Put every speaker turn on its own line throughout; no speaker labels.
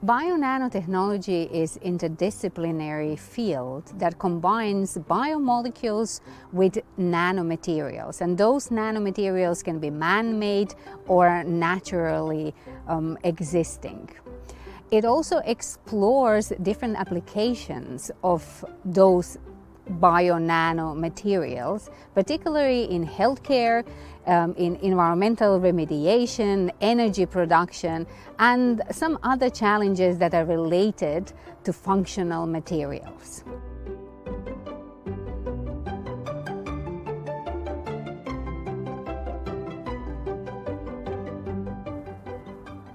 Bionanotechnology is an interdisciplinary field that combines biomolecules with nanomaterials, and those nanomaterials can be man-made or naturally existing. It also explores different applications of those bionanomaterials, particularly in healthcare, in environmental remediation, energy production, and some other challenges that are related to functional materials.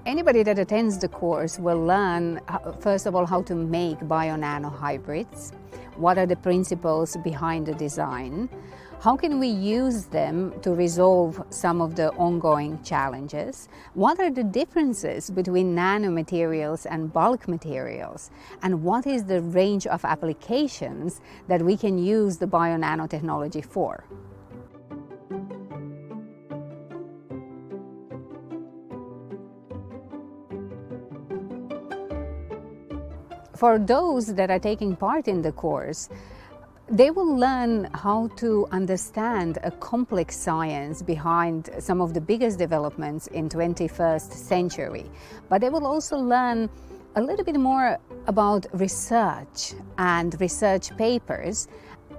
Anybody that attends the course will learn, first of all, how to make bionanohybrids. What are the principles behind the design? How can we use them to resolve some of the ongoing challenges? What are the differences between nanomaterials and bulk materials? And what is the range of applications that we can use the bionanotechnology for? For those that are taking part in the course, they will learn how to understand a complex science behind some of the biggest developments in 21st century. But they will also learn a little bit more about research and research papers,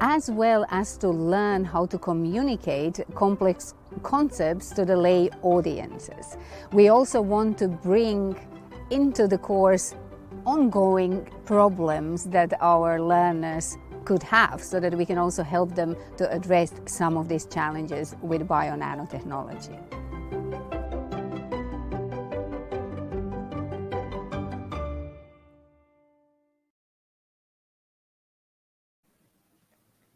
as well as to learn how to communicate complex concepts to the lay audiences. We also want to bring into the course ongoing problems that our learners could have, so that we can also help them to address some of these challenges with bionanotechnology.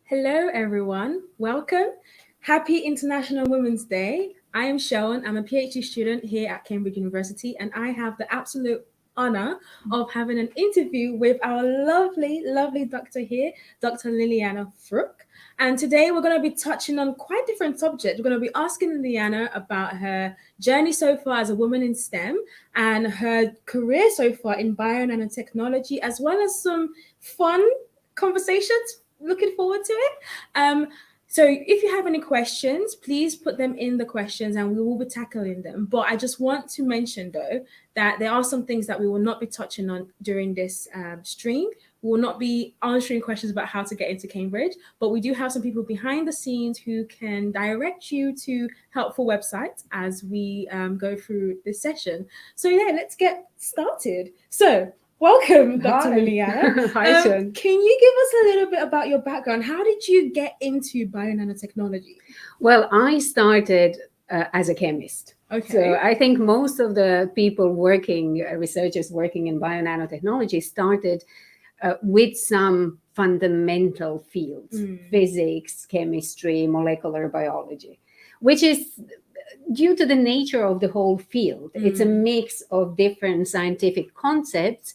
Hello everyone, welcome. Happy International Women's Day. I am Sharon, I'm a PhD student here at Cambridge University, and I have the absolute honor of having an interview with our lovely doctor here, Dr. Ljiljana Fruk. And today we're going to be touching on quite different subjects. We're going to be asking Ljiljana about her journey so far as a woman in STEM and her career so far in bionanotechnology, as well as some fun conversations. Looking forward to it. So if you have any questions, please put them in the questions and we will be tackling them. But I just want to mention, though, that there are some things that we will not be touching on during this stream. We will not be answering questions about how to get into Cambridge, but we do have some people behind the scenes who can direct you to helpful websites as we go through this session. So yeah, let's get started. So welcome, Dr. Ljiljana.
Hi, Sharon.
Can you give us a little bit about your background? How did you get into bionanotechnology?
Well, I started as a chemist.
Okay.
So I think most of the people working, researchers working in bionanotechnology started with some fundamental fields, physics, chemistry, molecular biology, which is due to the nature of the whole field. It's a mix of different scientific concepts,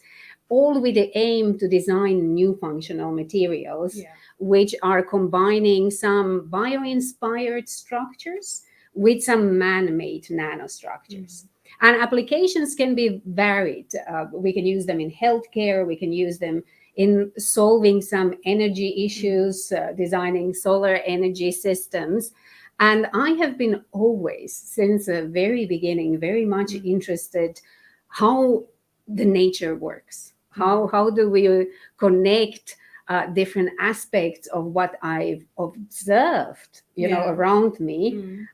all with the aim to design new functional materials, which are combining some bio-inspired structures with some man-made nanostructures. And applications can be varied. We can use them in healthcare, we can use them in solving some energy issues, designing solar energy systems. And I have been always, since the very beginning, very much interested how the nature works. How do we connect different aspects of what I've observed, around me,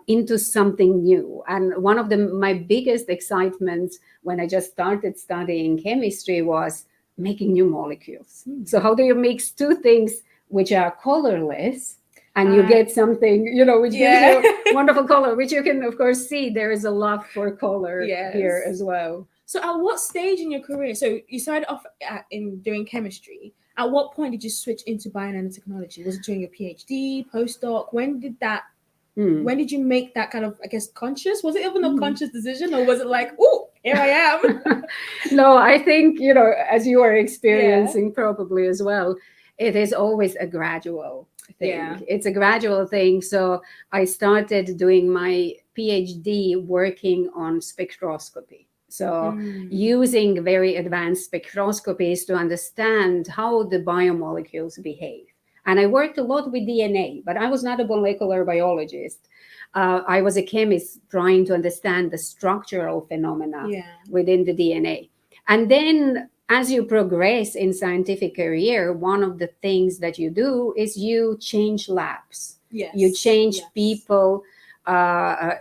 into something new? And one of my biggest excitements when I just started studying chemistry was making new molecules. So how do you mix two things which are colorless, and you get something, which gives you wonderful color, which you can, of course, see there is a love for color here as well.
So at what stage in your career, so you started off in doing chemistry, at what point did you switch into bionanotechnology? Was it during your PhD, postdoc? When did you make that kind of, I guess, conscious? Was it even a conscious decision, or was it like, oh, here I am?
No, I think, as you are experiencing probably as well, it is always a gradual thing. It's a gradual thing. So I started doing my PhD working on spectroscopy. So using very advanced spectroscopies to understand how the biomolecules behave. And I worked a lot with DNA, but I was not a molecular biologist. I was a chemist trying to understand the structural phenomena within the DNA. And then as you progress in scientific career, one of the things that you do is you change labs. You change people,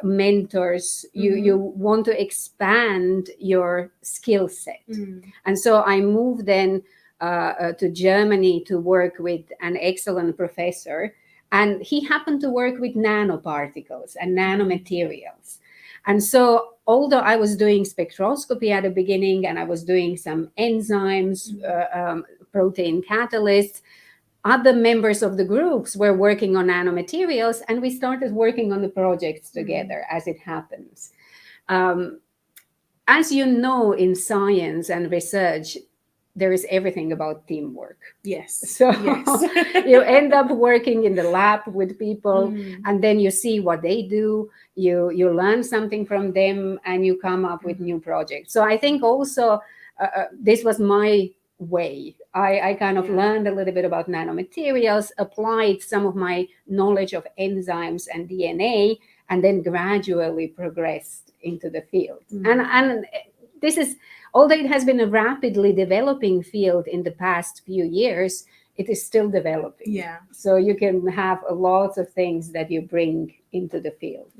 mentors. You want to expand your skill set. And so I moved then to Germany to work with an excellent professor. And he happened to work with nanoparticles and nanomaterials. And so, although I was doing spectroscopy at the beginning and I was doing some enzymes, protein catalysts, other members of the groups were working on nanomaterials, and we started working on the projects together as it happens. As you know, in science and research, there is everything about teamwork. So you end up working in the lab with people, and then you see what they do, you learn something from them, and you come up with new projects. So I think also this was my way. I kind of learned a little bit about nanomaterials, applied some of my knowledge of enzymes and DNA, and then gradually progressed into the field. And this is, although it has been a rapidly developing field in the past few years, it is still developing. So you can have lots of things that you bring into the field.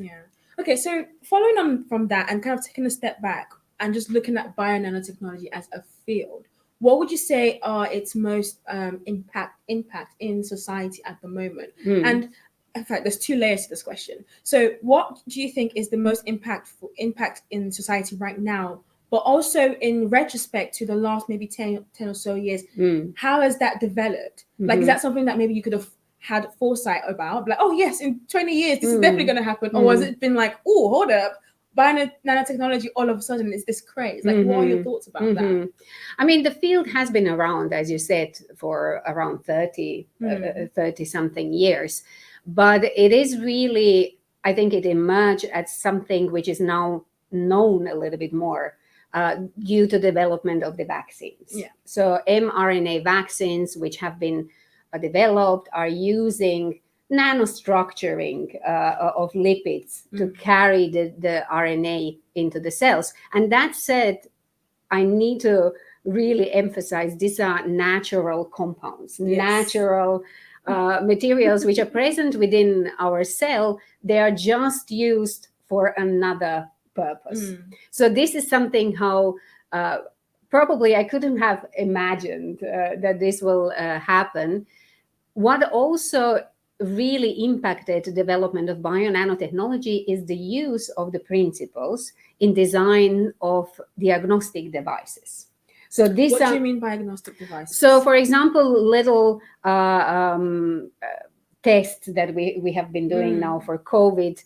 Okay, so following on from that and kind of taking a step back and just looking at bionanotechnology as a field, what would you say are its most impact in society at the moment? And in fact, there's two layers to this question. So what do you think is the most impact in society right now? But also in retrospect to the last maybe 10 or so years, how has that developed? Like, is that something that maybe you could have had foresight about? Like, oh yes, in 20 years, this is definitely going to happen. Or has it been like, oh, hold up, nanotechnology all of a sudden is this craze? Like, what are your thoughts about that?
I mean, the field has been around, as you said, for around 30 something years. But it is really, I think it emerged as something which is now known a little bit more. Due to development of the vaccines. So mRNA vaccines, which have been developed, are using nanostructuring of lipids to carry the RNA into the cells. And that said, I need to really emphasize these are natural compounds, natural materials which are present within our cell. They are just used for another purpose. So this is something how probably I couldn't have imagined that this will happen. What also really impacted the development of bionanotechnology is the use of the principles in design of diagnostic devices. So
what do you mean by diagnostic devices?
So, for example, little tests that we have been doing now for COVID,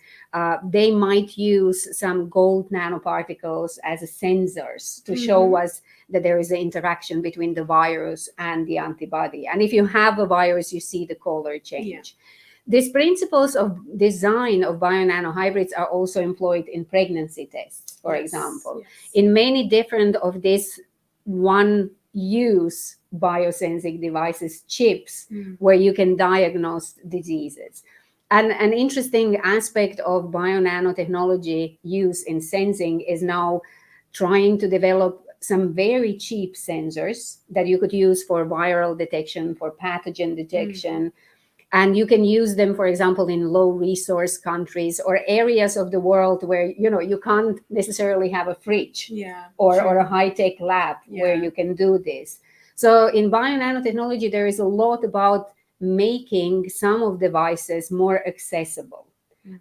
they might use some gold nanoparticles as sensors to show us that there is an interaction between the virus and the antibody. And if you have a virus, you see the color change. These principles of design of bionanohybrids are also employed in pregnancy tests, for example. In many different of these one-use biosensing devices, chips, where you can diagnose diseases. And an interesting aspect of bionanotechnology use in sensing is now trying to develop some very cheap sensors that you could use for viral detection, for pathogen detection. And you can use them, for example, in low resource countries or areas of the world where, you know, you can't necessarily have a fridge or a high-tech lab where you can do this. So in bionanotechnology, there is a lot about making some of the devices more accessible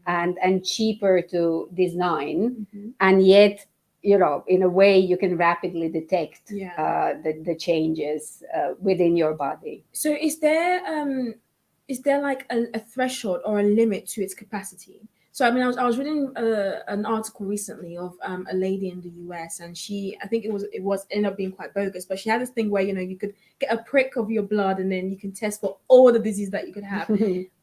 and cheaper to design, and yet, you know, in a way you can rapidly detect the changes within your body.
So is there like a threshold or a limit to its capacity? So I mean, I was reading an article recently of a lady in the US, and I think it was ended up being quite bogus, but she had this thing where, you know, you could get a prick of your blood and then you can test for all the disease that you could have.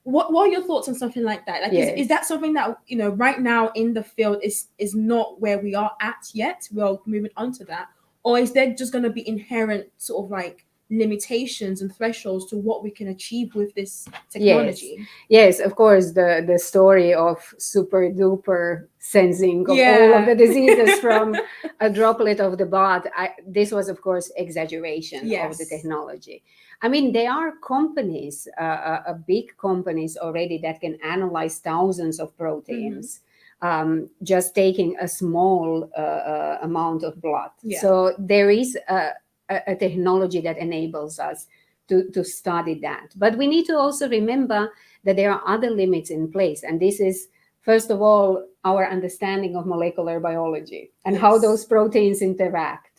what are your thoughts on something like that? Like,
Yes.
is that something that, you know, right now in the field is not where we are at yet? We're moving on to that, or is there just going to be inherent sort of like limitations and thresholds to what we can achieve with this technology?
Yes, of course, the story of super duper sensing of all of the diseases from a droplet of the blood, this was, of course, exaggeration of the technology. I mean, there are companies, big companies already that can analyze thousands of proteins, just taking a small amount of blood. So there is a technology that enables us to study that. But we need to also remember that there are other limits in place. And this is, first of all, our understanding of molecular biology and how those proteins interact.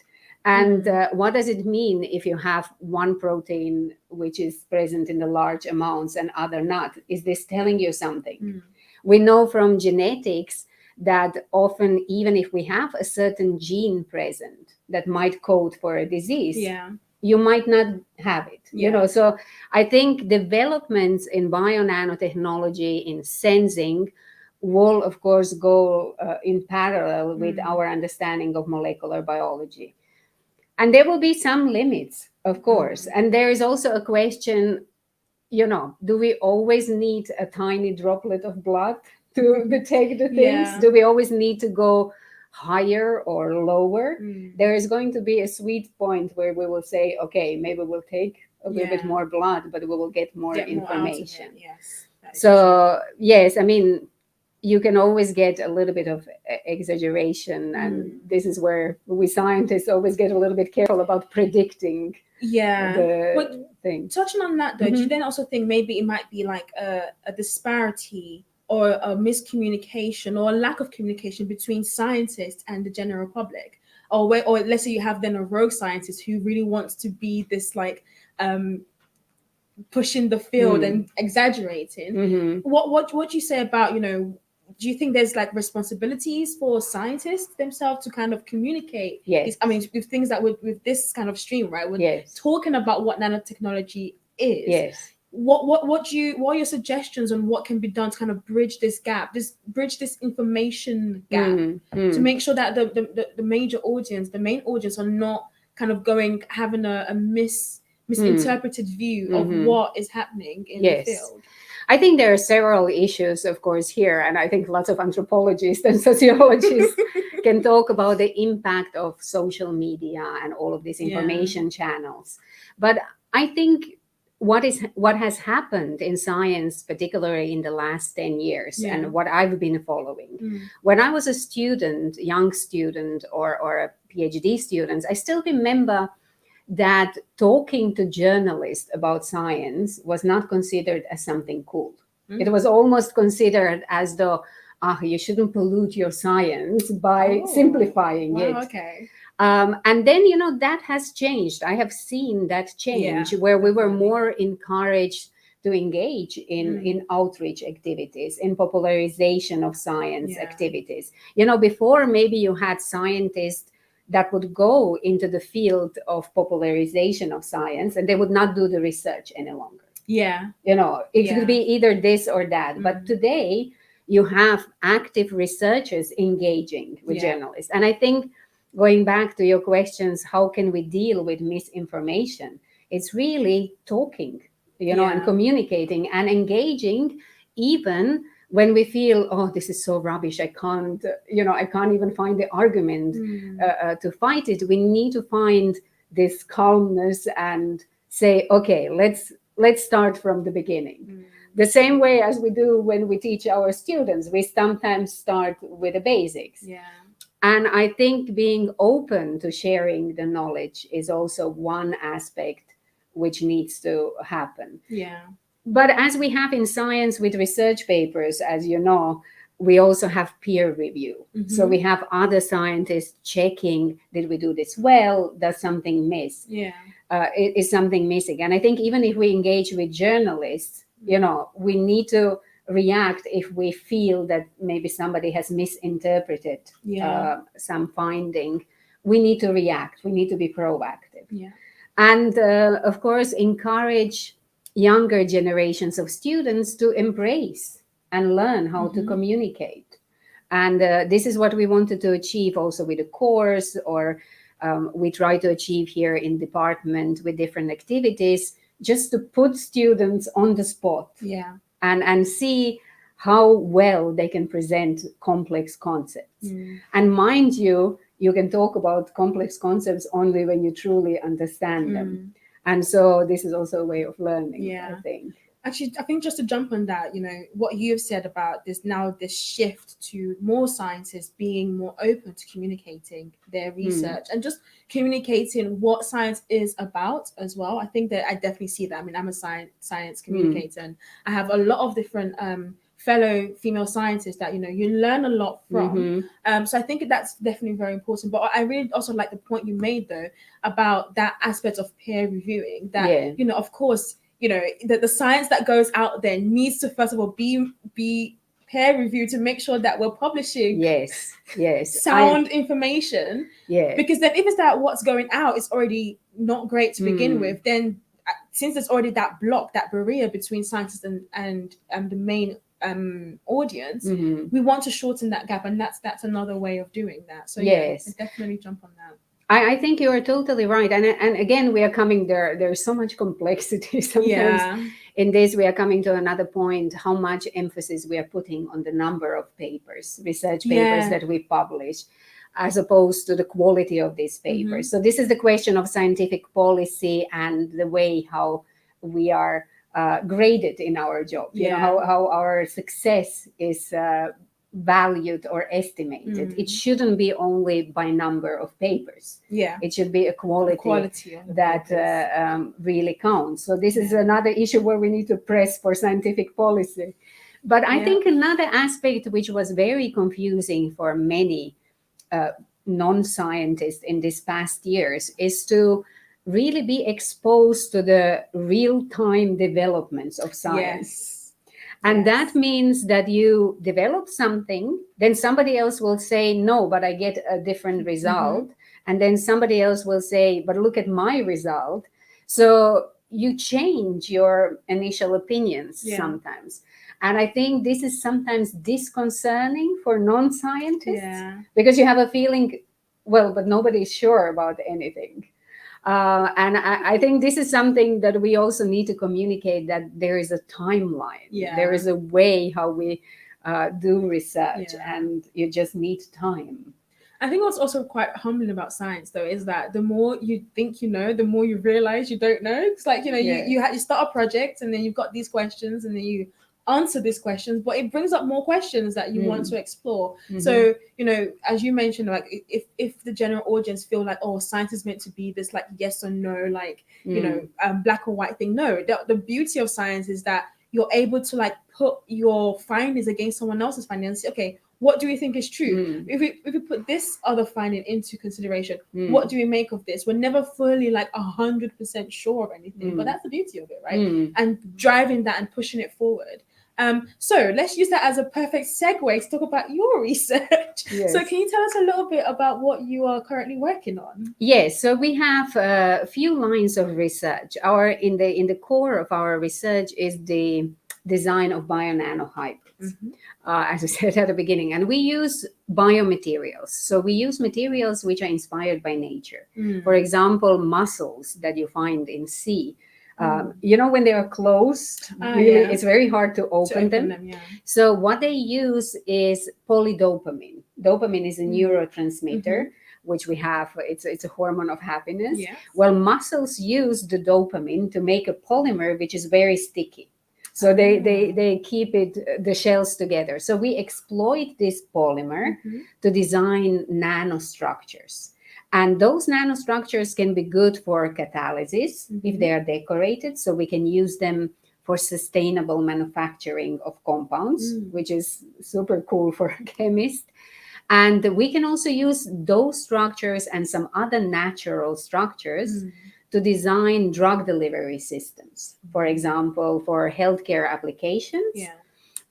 And what does it mean if you have one protein which is present in the large amounts and other not? Is this telling you something? We know from genetics that often, even if we have a certain gene present that might code for a disease, you might not have it, you know. So I think developments in bionanotechnology, in sensing, will, of course, go in parallel with our understanding of molecular biology. And there will be some limits, of course. And there is also a question, you know, do we always need a tiny droplet of blood to detect the things? Do we always need to go higher or lower? There is going to be a sweet point where we will say, okay, maybe we'll take a little bit more blood, but we will get more information. So yes, I mean, you can always get a little bit of exaggeration, and this is where we scientists always get a little bit careful about predicting the thing.
Touching on that though, do you then also think maybe it might be like a disparity or a miscommunication or a lack of communication between scientists and the general public? Or let's say you have then a rogue scientist who really wants to be this like pushing the field and exaggerating. What do you say about, you know, do you think there's like responsibilities for scientists themselves to kind of communicate? I mean, with things that with this kind of stream, right? We're talking about what nanotechnology is. What are your suggestions on what can be done to kind of bridge this gap, bridge this information gap, to make sure that the major audience, the main audience, are not kind of having a misinterpreted view of what is happening in the field?
I think there are several issues, of course, here, and I think lots of anthropologists and sociologists can talk about the impact of social media and all of these information channels. But I think what has happened in science, particularly in the last 10 years, and what I've been following, when I was a student, young student, or a PhD student, I still remember that talking to journalists about science was not considered as something cool. It was almost considered as though, you shouldn't pollute your science by simplifying it. And then, you know, that has changed. I have seen that change where we were more encouraged to engage in outreach activities, in popularization of science activities. You know, before maybe you had scientists that would go into the field of popularization of science and they would not do the research any longer. You know, it could be either this or that. But today you have active researchers engaging with journalists. And I think, going back to your questions, how can we deal with misinformation? It's really talking, you know, and communicating and engaging, even when we feel, oh, this is so rubbish, I can't even find the argument to fight it. We need to find this calmness and say, okay, let's start from the beginning. The same way as we do when we teach our students, we sometimes start with the basics. And I think being open to sharing the knowledge is also one aspect which needs to happen. But as we have in science with research papers, as you know, we also have peer review. So we have other scientists checking, did we do this well? Does something miss? Is something missing? And I think even if we engage with journalists, you know, we need to react if we feel that maybe somebody has misinterpreted some finding. We need to react. We need to be proactive. And of course, encourage younger generations of students to embrace and learn how to communicate. And this is what we wanted to achieve also with the course, or we try to achieve here in department with different activities, just to put students on the spot and see how well they can present complex concepts. And mind you, you can talk about complex concepts only when you truly understand them. And so this is also a way of learning, I think.
Actually, I think just to jump on that, you know, what you've said about this shift to more scientists being more open to communicating their research and just communicating what science is about as well. I think that I definitely see that. I mean, I'm a science communicator, and I have a lot of different fellow female scientists that, you know, you learn a lot from. So I think that's definitely very important. But I really also like the point you made, though, about that aspect of peer reviewing, that, you know, of course, you know, that the science that goes out there needs to first of all be peer reviewed to make sure that we're publishing sound information. Because then if it's that what's going out is already not great to begin with, then since there's already that block, that barrier between scientists and the main audience, we want to shorten that gap, and that's another way of doing that. So I definitely jump on that.
I think you are totally right. And again, we are coming there. There's so much complexity sometimes in this. We are coming to another point, how much emphasis we are putting on the number of papers, research papers that we publish, as opposed to the quality of these papers. So this is the question of scientific policy and the way how we are graded in our job, you know, how our success is valued or estimated. It shouldn't be only by number of papers. It should be a quality that really counts. So this is another issue where we need to press for scientific policy. But I think another aspect which was very confusing for many non-scientists in these past years is to really be exposed to the real-time developments of science. And that means that you develop something, then somebody else will say, no, but I get a different result. And then somebody else will say, but look at my result. So you change your initial opinions sometimes. And I think this is sometimes disconcerting for non-scientists because you have a feeling, well, but nobody is sure about anything. And I think this is something that we also need to communicate, that there is a timeline. There is a way how we do research, and you just need time.
I think what's also quite humbling about science, though, is that the more you think you know, the more you realize you don't know. It's like, you know, you start a project, and then you've got these questions, and then you answer these questions, but it brings up more questions that you want to explore. So, you know, as you mentioned, like if the general audience feel like, oh, science is meant to be this like yes or no, like you know, black or white thing. No, the beauty of science is that you're able to like put your findings against someone else's findings and say, okay, what do we think is true? If we put this other finding into consideration, what do we make of this? We're never fully like 100% sure of anything, but that's the beauty of it, right? And driving that and pushing it forward. So let's use that as a perfect segue to talk about your research. So can you tell us a little bit about what you are currently working on?
Yes, so we have a few lines of research. In the core of our research is the design of bionanohybrids, as I said at the beginning. And we use biomaterials. So we use materials which are inspired by nature. For example, mussels that you find in sea. You know, when they are closed, really, it's very hard to open them. So what they use is polydopamine. Dopamine is a neurotransmitter, which we have. It's a hormone of happiness. Well, mussels use the dopamine to make a polymer which is very sticky. So they keep the shells together. So we exploit this polymer to design nanostructures. And those nanostructures can be good for catalysis if they are decorated. So we can use them for sustainable manufacturing of compounds, which is super cool for a chemist. And we can also use those structures and some other natural structures to design drug delivery systems, for example, for healthcare applications,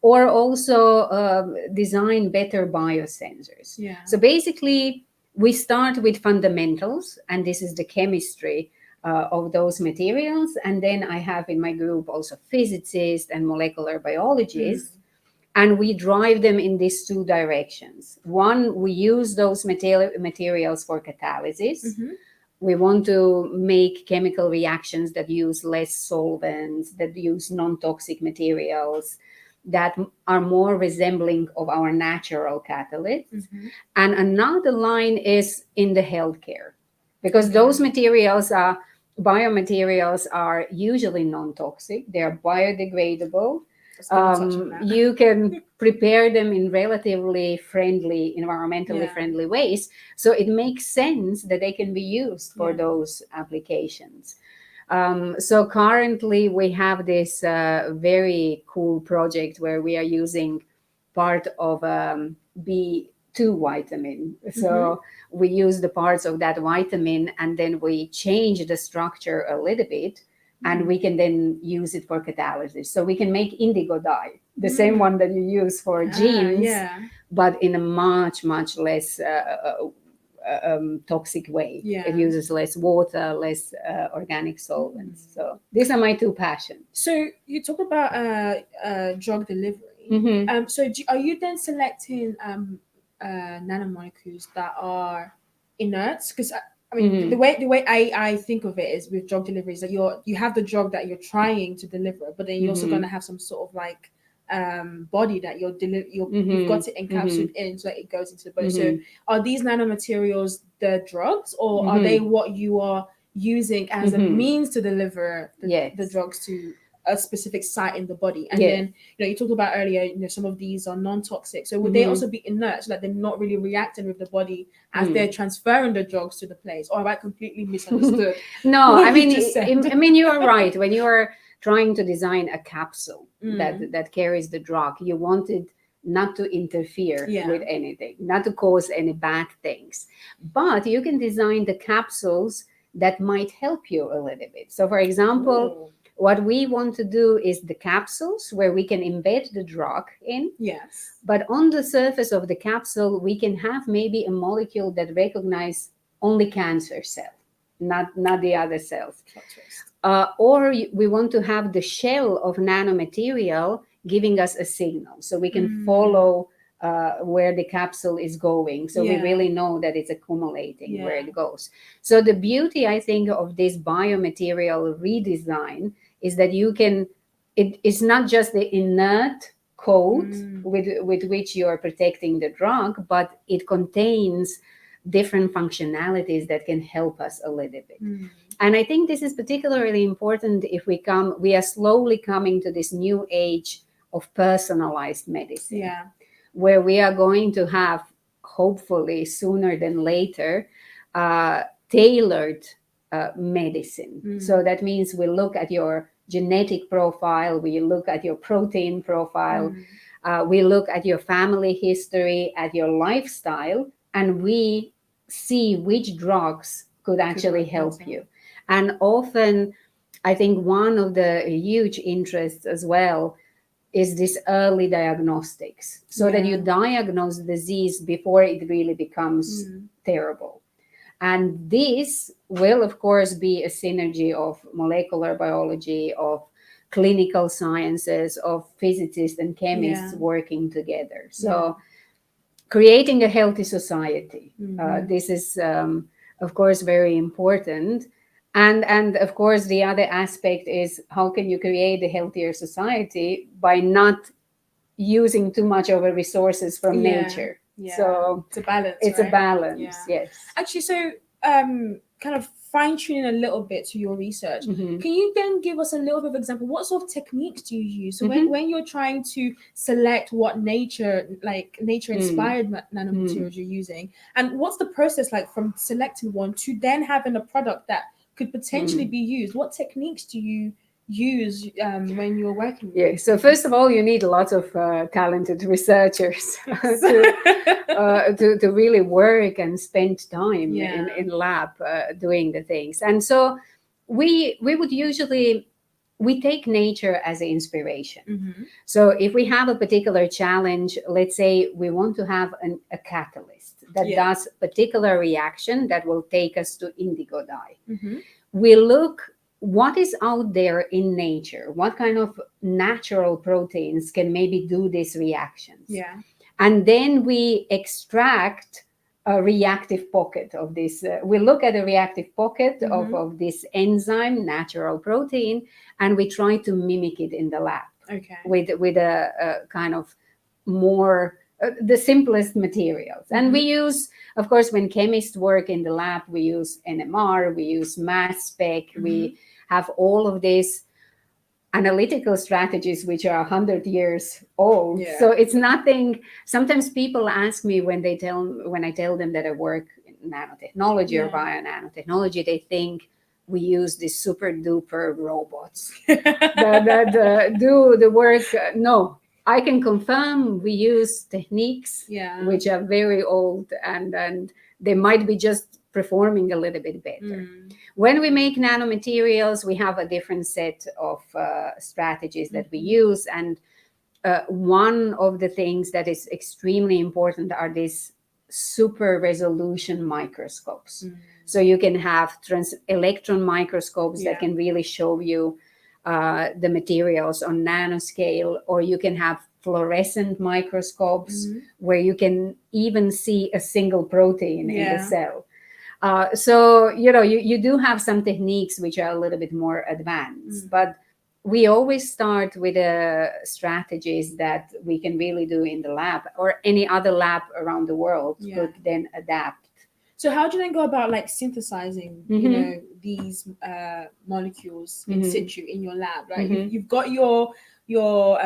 or also design better biosensors. So basically, we start with fundamentals, and this is the chemistry of those materials. And then I have in my group also physicists and molecular biologists. And we drive them in these two directions. One, we use those materials for catalysis. We want to make chemical reactions that use less solvents, that use non-toxic materials, that are more resembling of our natural catalysts. And another line is in the healthcare, because those materials are, biomaterials are usually non-toxic, they are biodegradable. You can prepare them in relatively friendly, environmentally friendly ways. So it makes sense that they can be used for those applications. So currently we have this very cool project where we are using part of B2 vitamin. So we use the parts of that vitamin and then we change the structure a little bit, and we can then use it for catalysis. So we can make indigo dye, the same one that you use for jeans, but in a much, much less toxic way. It uses less water, less organic solvents. So these are my two passions.
So you talk about drug delivery. So are you then selecting nanomolecules that are inert? Because I mean, the way I think of it is with drug delivery is that you have the drug that you're trying to deliver, but then you're also going to have some sort of like body that you've got it encapsulated in, so that it goes into the body. So are these nanomaterials the drugs, or are they what you are using as a means to deliver the drugs to a specific site in the body? And then you talked about earlier, some of these are non-toxic, so would they also be inert, so that they're not really reacting with the body as they're transferring the drugs to the place? Or have I completely misunderstood?
No, I mean you are right. When you are trying to design a capsule that carries the drug, you want it not to interfere with anything, not to cause any bad things, but you can design the capsules that might help you a little bit. So for example, what we want to do is the capsules where we can embed the drug in.
Yes.
But on the surface of the capsule, we can have maybe a molecule that recognizes only cancer cell, not the other cells. Or we want to have the shell of nanomaterial giving us a signal, so we can follow where the capsule is going. So we really know that it's accumulating where it goes. So the beauty, I think, of this biomaterial redesign is that you can, it's not just the inert coat with which you are protecting the drug, but it contains different functionalities that can help us a little bit. And I think this is particularly important if we are slowly coming to this new age of personalized medicine, where we are going to have, hopefully sooner than later, tailored medicine. So that means we look at your genetic profile, we look at your protein profile, we look at your family history, at your lifestyle, and we see which drugs could actually help you. And often, I think one of the huge interests as well is this early diagnostics, so that you diagnose disease before it really becomes terrible. And this will, of course, be a synergy of molecular biology, of clinical sciences, of physicists and chemists working together. So creating a healthy society, this is, of course, very important. And of course, the other aspect is how can you create a healthier society by not using too much of the resources from nature. So
it's a balance.
It's a balance, yes.
Actually, so kind of fine-tuning a little bit to your research, can you then give us a little bit of example? What sort of techniques do you use? So when you're trying to select what nature-inspired nanomaterials you're using, and what's the process like from selecting one to then having a product that could potentially be used? What techniques do you use when you're working with
So first of all, you need lots of talented researchers to really work and spend time in lab doing the things. And so we would usually, we take nature as an inspiration. So if we have a particular challenge, let's say we want to have a catalyst that does a particular reaction that will take us to indigo dye. we look what is out there in nature, what kind of natural proteins can maybe do these reactions.
Yeah.
And then we extract a reactive pocket of this. We look at a reactive pocket of this enzyme, natural protein, and we try to mimic it in the lab.
Okay.
With a kind of more the simplest materials. And we use, of course, when chemists work in the lab, we use NMR, we use mass spec, we have all of these analytical strategies which are 100 years old.
Yeah.
So it's nothing. Sometimes people ask me when I tell them that I work in nanotechnology or bionanotechnology, they think we use these super duper robots that do the work. No, I can confirm we use techniques which are very old, and they might be just performing a little bit better. When we make nanomaterials, we have a different set of strategies that we use. And one of the things that is extremely important are these super resolution microscopes. So you can have electron microscopes that can really show you the materials on nanoscale, or you can have fluorescent microscopes where you can even see a single protein in the cell. So, you do have some techniques which are a little bit more advanced, but we always start with strategies that we can really do in the lab, or any other lab around the world could then adapt.
So how do you then go about like synthesizing, these molecules in situ in your lab? Like you've got your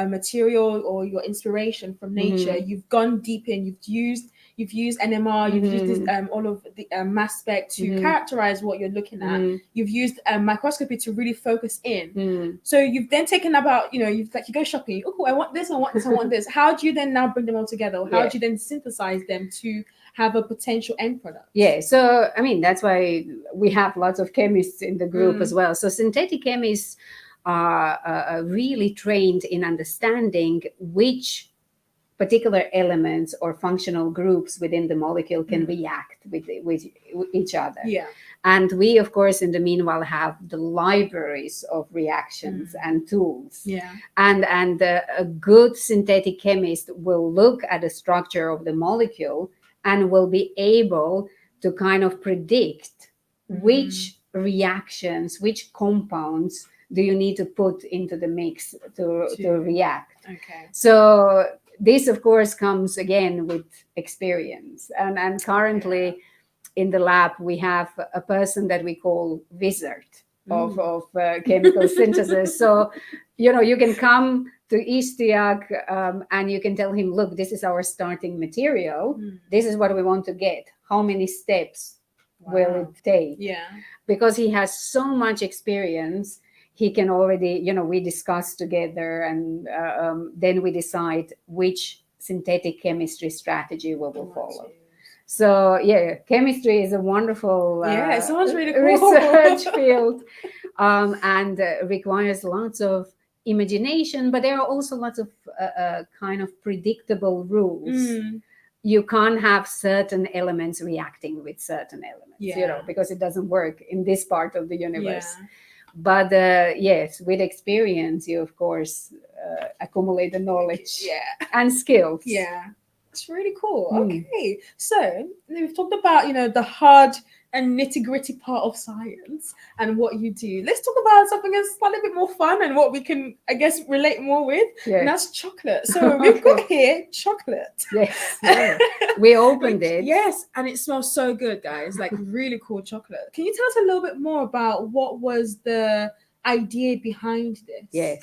material or your inspiration from nature. You've gone deep in. You've used NMR. You've used this, all of the mass spec to characterize what you're looking at. You've used microscopy to really focus in. So you've then taken about you go shopping. Oh, I want this. I want this. I want this. How do you then now bring them all together? Or how do you then synthesize them to have a potential end product?
Yeah, so I mean, that's why we have lots of chemists in the group as well. So synthetic chemists are really trained in understanding which particular elements or functional groups within the molecule can react with each other.
Yeah.
And we, of course, in the meanwhile, have the libraries of reactions and tools.
Yeah.
And a good synthetic chemist will look at the structure of the molecule and will be able to kind of predict which reactions, which compounds do you need to put into the mix to react.
Okay.
So this, of course, comes again with experience. And currently in the lab, we have a person that we call wizard of chemical synthesis. So, you can come to Istiak and you can tell him, look, this is our starting material. This is what we want to get. How many steps will it take?
Yeah.
Because he has so much experience, he can already, we discuss together, and then we decide which synthetic chemistry strategy we will follow. So chemistry is a wonderful
it sounds really cool.
research field, and requires lots of imagination, but there are also lots of kind of predictable rules. You can't have certain elements reacting with certain elements, because it doesn't work in this part of the universe. But yes, with experience, you of course accumulate the knowledge and skills.
Yeah, it's really cool. Okay, so we've talked about the hard and nitty-gritty part of science and what you do. Let's talk about something that's slightly bit more fun and what we can, I guess, relate more with. And that's chocolate. So we've got here chocolate.
Yes, we opened it.
Yes, and it smells so good, guys. Like really cool chocolate. Can you tell us a little bit more about what was the idea behind this?
Yes,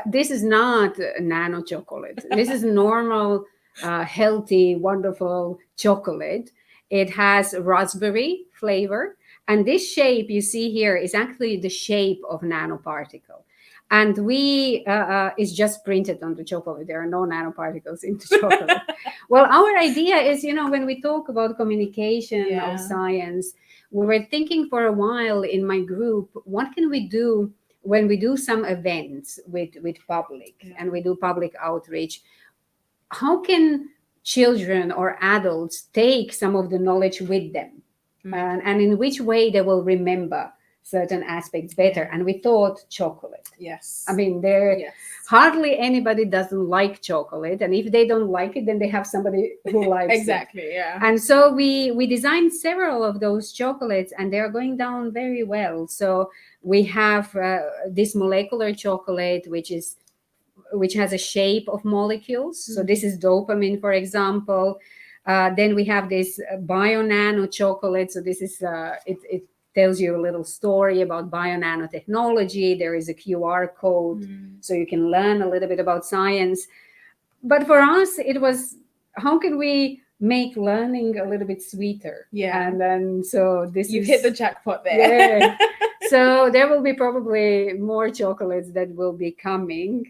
this is not nano chocolate. This is normal, healthy, wonderful chocolate. It has raspberry flavor, and this shape you see here is actually the shape of nanoparticle. And it's just printed on the chocolate. There are no nanoparticles in the chocolate. Well, our idea is, when we talk about communication of science, we were thinking for a while in my group, what can we do when we do some events with public and we do public outreach? How can children or adults take some of the knowledge with them, and in which way they will remember certain aspects better. And we thought chocolate.
Yes.
I mean, there
Yes.
hardly anybody doesn't like chocolate. And if they don't like it, then they have somebody who likes it.
Exactly. Yeah.
And so we designed several of those chocolates, and they are going down very well. So we have this molecular chocolate, which has a shape of molecules. So this is dopamine, for example. Then we have this bionano chocolate. So this is it tells you a little story about bionanotechnology. There is a QR code, so you can learn a little bit about science. But for us, it was, how can we make learning a little bit sweeter?
Yeah.
And then so this
You
is,
hit the jackpot there.
yeah. So there will be probably more chocolates that will be coming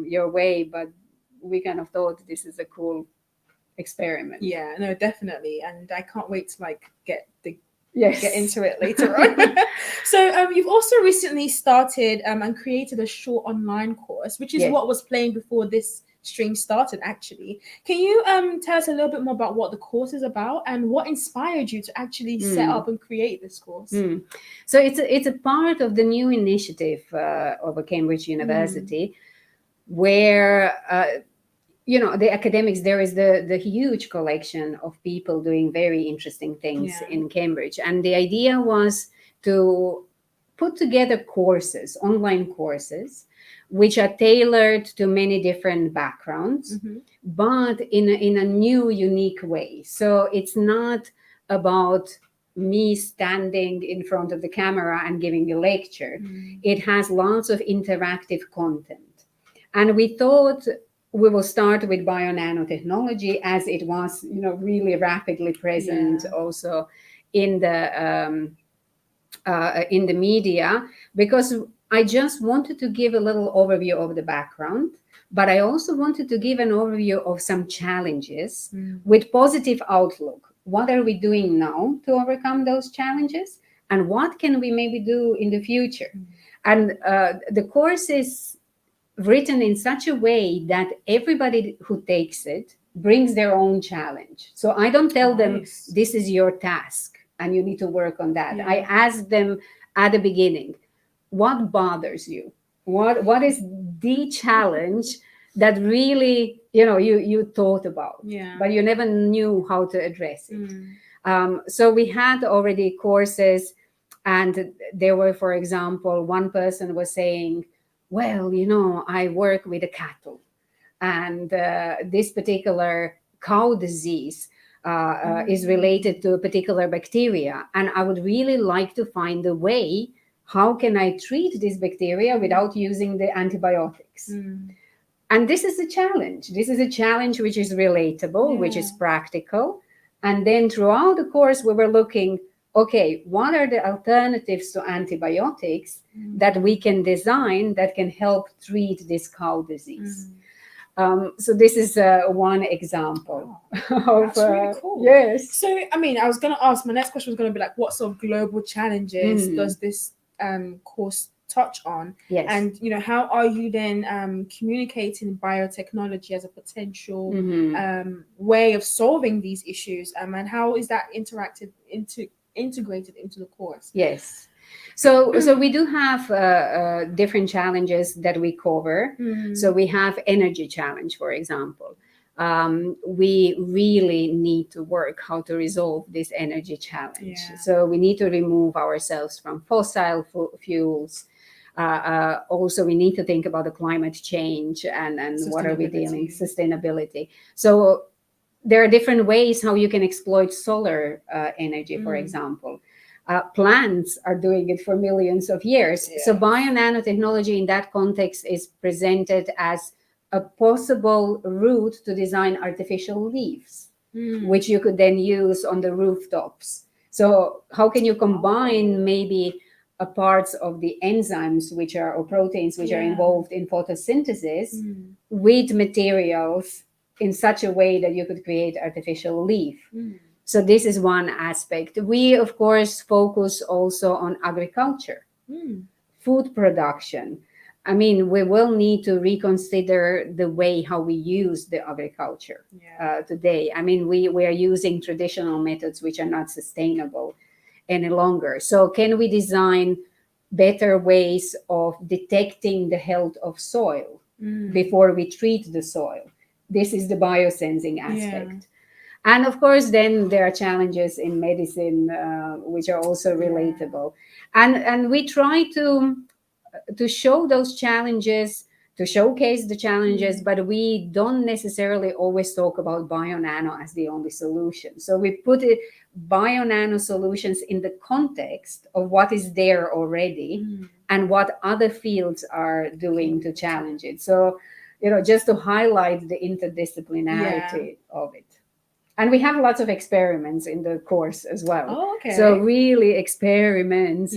your way, but we kind of thought this is a cool experiment.
Yeah, no, definitely. And I can't wait to like get
Yes.
into it later on. So you've also recently started and created a short online course, which is
Yes.
what was playing before this stream started actually. Can you tell us a little bit more about what the course is about and what inspired you to actually set up and create this course?
So it's a part of the new initiative of a Cambridge University where the academics, there is the huge collection of people doing very interesting things in Cambridge. And the idea was to put together courses, online courses, which are tailored to many different backgrounds, but in a new, unique way. So it's not about me standing in front of the camera and giving a lecture. It has lots of interactive content. And we thought we will start with bionanotechnology, as it was, really rapidly present also in the media, because I just wanted to give a little overview of the background, but I also wanted to give an overview of some challenges with positive outlook. What are we doing now to overcome those challenges, and what can we maybe do in the future? And the course is written in such a way that everybody who takes it brings their own challenge. So I don't tell them, this is your task and you need to work on that. I ask them at the beginning, what bothers you? What is the challenge that really, you thought about, but you never knew how to address it? So we had already courses, and there were, for example, one person was saying, well, I work with the cattle, and this particular cow disease is related to a particular bacteria. And I would really like to find a way, how can I treat this bacteria without using the antibiotics? And this is a challenge. This is a challenge which is relatable, which is practical. And then throughout the course, we were looking, okay, what are the alternatives to antibiotics that we can design that can help treat this cow disease? So this is one example.
That's really cool.
Yes.
So, I mean, I was going to ask, my next question was going to be like, what sort of global challenges does this course touch on?
Yes.
And, how are you then communicating biotechnology as a potential way of solving these issues? And how is that integrated into the course?
Yes. So we do have different challenges that we cover. So we have energy challenge, for example. We really need to work how to resolve this energy challenge. So we need to remove ourselves from fossil fuels. Also, we need to think about the climate change and what are we dealing, sustainability. So there are different ways how you can exploit solar energy, for example. Plants are doing it for millions of years. So bionanotechnology in that context is presented as a possible route to design artificial leaves, which you could then use on the rooftops. So how can you combine maybe parts of the enzymes or proteins which are involved in photosynthesis with materials in such a way that you could create artificial leaf? So this is one aspect. We, of course, focus also on agriculture, food production. I mean, we will need to reconsider the way how we use the agriculture today. I mean, we are using traditional methods which are not sustainable. any longer. So can we design better ways of detecting the health of soil before we treat the soil? This is the biosensing aspect. And of course, then there are challenges in medicine, which are also relatable. And we try to show those challenges, to showcase the challenges, but we don't necessarily always talk about bionano as the only solution. So we put bionano solutions in the context of what is there already and what other fields are doing to challenge it. So, just to highlight the interdisciplinarity of it. And we have lots of experiments in the course as well.
Oh, okay.
So really experiments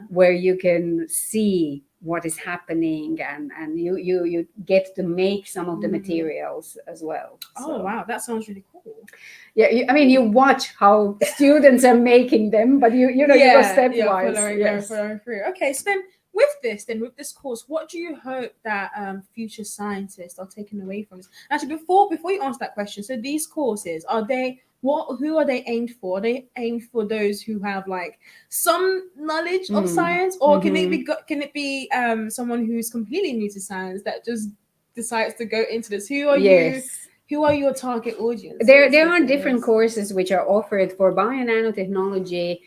where you can see what is happening, and you get to make some of the materials as well.
Oh, wow. That sounds really cool.
Yeah, you watch how students are making them, but you go stepwise.
Following through. Okay, so with this course, what do you hope that future scientists are taking away from this? Actually, before you answer that question, so these courses, who are they aimed for? Are they aimed for those who have like some knowledge of science, or can it be someone who's completely new to science that just decides to go into this? Who are you? Who are your target audience?
There are different courses which are offered for bionanotechnology.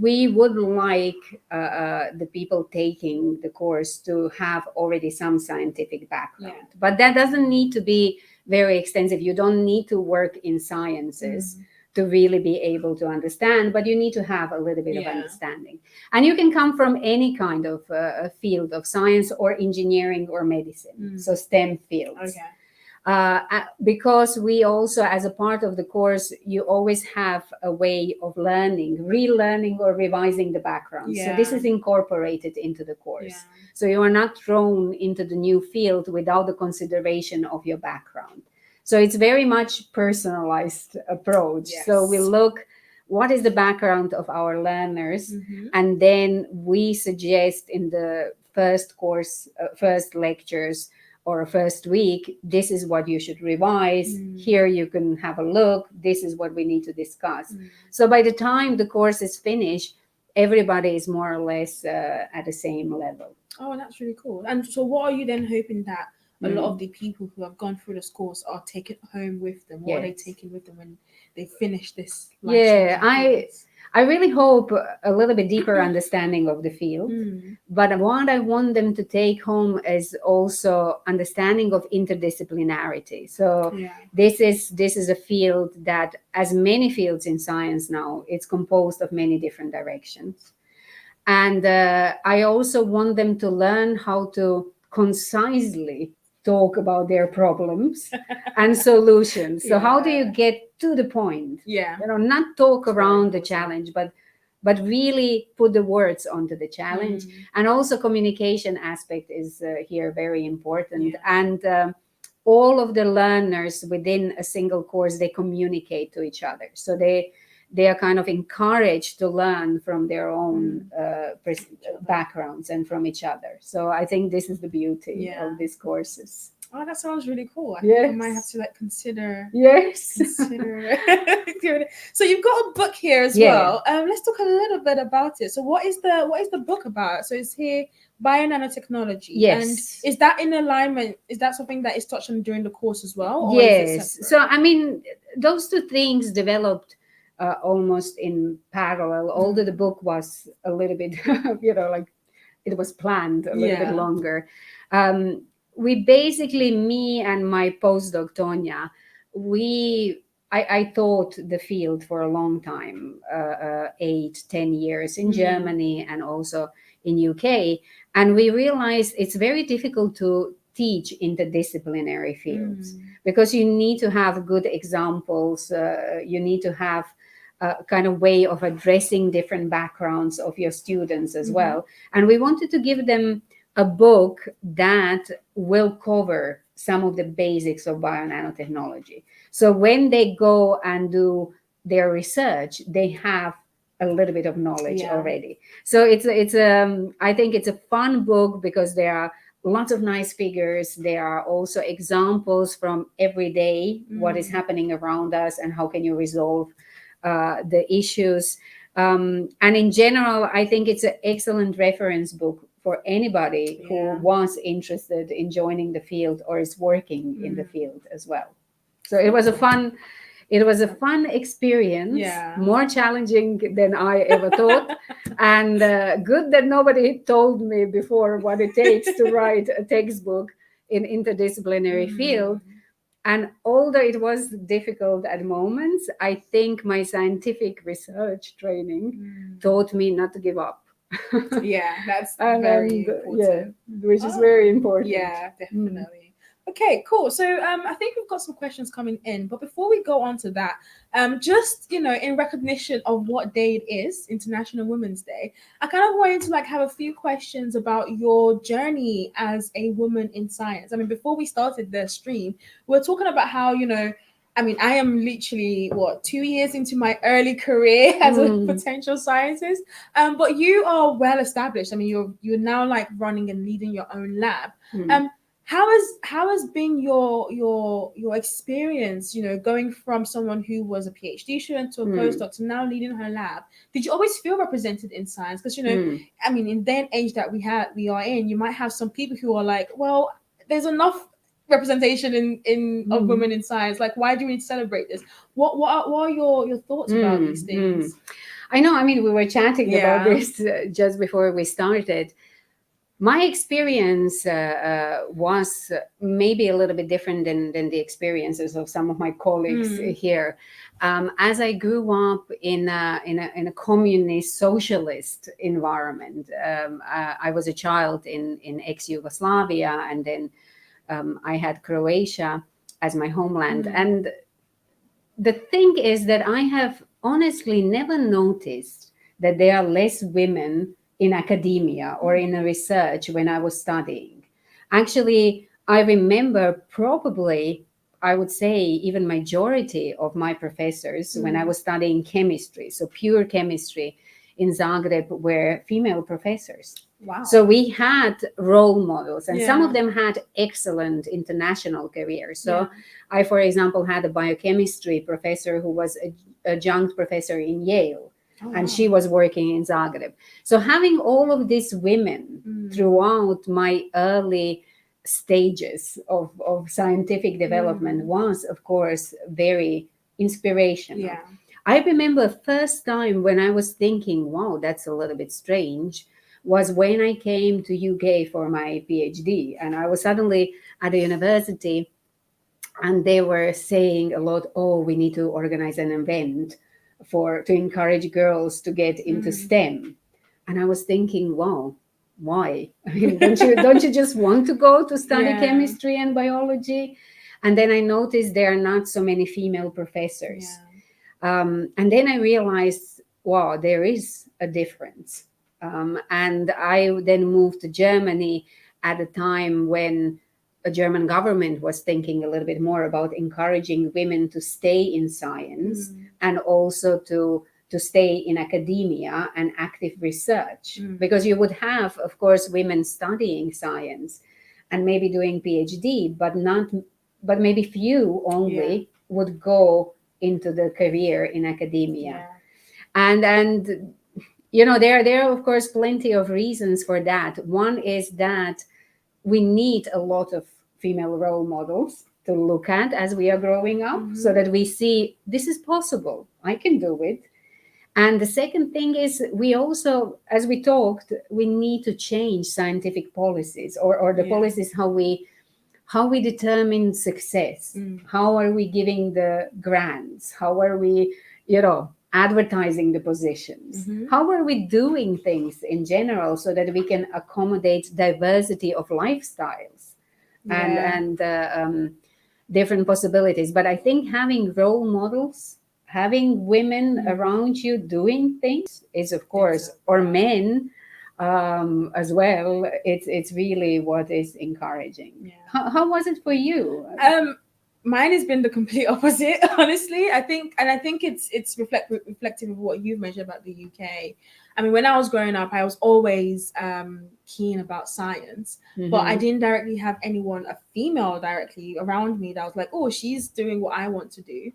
We would like the people taking the course to have already some scientific background, but that doesn't need to be very extensive. You don't need to work in sciences to really be able to understand, but you need to have a little bit of understanding. And you can come from any kind of field of science or engineering or medicine, so STEM fields. Because we also, as a part of the course, you always have a way of learning, relearning or revising the background. So this is incorporated into the course. So you are not thrown into the new field without the consideration of your background. So it's very much personalized approach. So we look, what is the background of our learners? And then we suggest in the first course, first lectures, or a first week, this is what you should revise. Here you can have a look. This is what we need to discuss. So by the time the course is finished, everybody is more or less at the same level.
Oh, that's really cool. And so what are you then hoping that a lot of the people who have gone through this course are taking home with them? What are they taking with them when they finish this?
I really hope a little bit deeper understanding of the field. But what I want them to take home is also understanding of interdisciplinarity. So this is a field that, as many fields in science now, it's composed of many different directions. And I also want them to learn how to concisely talk about their problems and solutions. So how do you get to the point? Not talk around the challenge, but really put the words onto the challenge. And also communication aspect is here very important. And all of the learners within a single course, they communicate to each other. So they are kind of encouraged to learn from their own backgrounds and from each other. So I think this is the beauty of these courses.
Oh, that sounds really cool. I think I might have to consider.
Consider.
So you've got a book here as well. Let's talk a little bit about it. So what is the book about? So it's here, Bionanotechnology.
Yes.
And is that in alignment? Is that something that is touched on during the course as well?
Or is it separate? So those two things developed almost in parallel. Although the book was a little bit, it was planned a little bit longer. We basically, me and my postdoc Tonya, I taught the field for a long time, 8-10 years in Germany and also in UK, and we realized it's very difficult to teach interdisciplinary fields because you need to have good examples. You need to have a kind of way of addressing different backgrounds of your students as well, and we wanted to give them a book that will cover some of the basics of bionanotechnology. So when they go and do their research, they have a little bit of knowledge already. So I think it's a fun book because there are lots of nice figures. There are also examples from every day, what is happening around us and how can you resolve the issues. And in general, I think it's an excellent reference book for anybody who was interested in joining the field or is working in the field as well. So it was a fun experience, more challenging than I ever thought, and good that nobody told me before what it takes to write a textbook in interdisciplinary field. And although it was difficult at moments, I think my scientific research training taught me not to give up.
That's very important.
Which is very important.
Yeah, definitely. Okay, cool. So I think we've got some questions coming in, but before we go on to that, just in recognition of what day it is, International Women's Day, I kind of wanted to have a few questions about your journey as a woman in science. I mean, before we started the stream, we were talking about how I am literally 2 years into my early career as a potential scientist, but you are well established. I mean, you're now running and leading your own lab. How has been your experience? Going from someone who was a PhD student to a postdoc to now leading her lab. Did you always feel represented in science? Because I mean, in the age that we are in, you might have some people who are like, well, there's enough representation of women in science. Why do we need to celebrate this? What are your thoughts about these things?
I know. I mean, we were chatting about this just before we started. My experience was maybe a little bit different than the experiences of some of my colleagues here. As I grew up in a communist socialist environment, I was a child in ex-Yugoslavia, and then I had Croatia as my homeland. And the thing is that I have honestly never noticed that there are less women in academia or in research when I was studying. Actually, I remember probably, I would say, even majority of my professors when I was studying chemistry, so pure chemistry in Zagreb, were female professors.
Wow.
So we had role models, and some of them had excellent international careers. So I, for example, had a biochemistry professor who was a adjunct professor in Yale. And she was working in Zagreb. So having all of these women throughout my early stages of scientific development was, of course, very inspirational.
Yeah.
I remember first time when I was thinking, wow, that's a little bit strange, was when I came to UK for my PhD. And I was suddenly at a university and they were saying a lot, oh, we need to organize an event to encourage girls to get into STEM. And I was thinking, wow, why? I mean, don't you just want to go to study chemistry and biology? And then I noticed there are not so many female professors. And then I realized, wow, there is a difference. And I then moved to Germany at a time when the German government was thinking a little bit more about encouraging women to stay in science and also to stay in academia and active research. Because you would have, of course, women studying science and maybe doing PhD, but maybe few only would go into the career in academia. And there are, of course, plenty of reasons for that. One is that we need a lot of female role models to look at as we are growing up so that we see this is possible. I can do it. And the second thing is we also, as we talked, we need to change scientific policies or the policies, how we determine success. How are we giving the grants? How are we, advertising the positions? How are we doing things in general so that we can accommodate diversity of lifestyles and different possibilities? But I think having role models, having women around you doing things is, of course, or men as well, it's really what is encouraging. How was it for you?
Mine has been the complete opposite, honestly. I think it's reflective of what you've mentioned about the UK. I mean, when I was growing up, I was always keen about science, but I didn't directly have anyone, a female directly around me that was like, oh, she's doing what I want to do.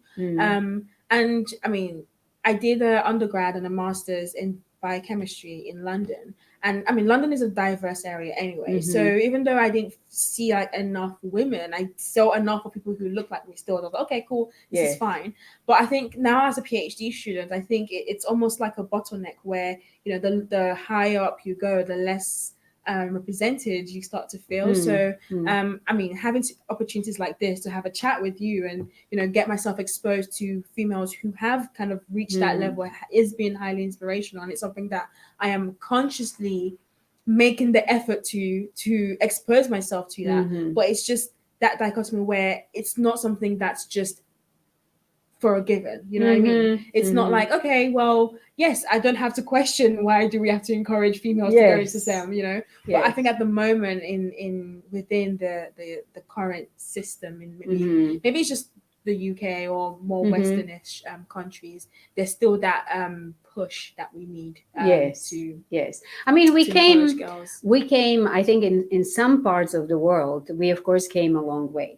And I mean, I did an undergrad and a master's in biochemistry in London. And I mean, London is a diverse area anyway. So even though I didn't see like enough women, I saw enough of people who look like me still. I was like, okay, cool, this is fine. But I think now as a PhD student, I think it's almost like a bottleneck where, you know, the higher up you go, the less represented you start to feel. So I mean, having opportunities like this to have a chat with you and, you know, get myself exposed to females who have kind of reached that level is being highly inspirational, and it's something that I am consciously making the effort to expose myself to that. But it's just that dichotomy where it's not something that's just for a given, you know what I mean? It's not like, okay, well, yes, I don't have to question why do we have to encourage females to go into STEM, you know? But I think at the moment in within the current system in maybe it's just the UK or more Westernish countries, there's still that push that we need
yes. I mean, we came I think in some parts of the world we of course came a long way.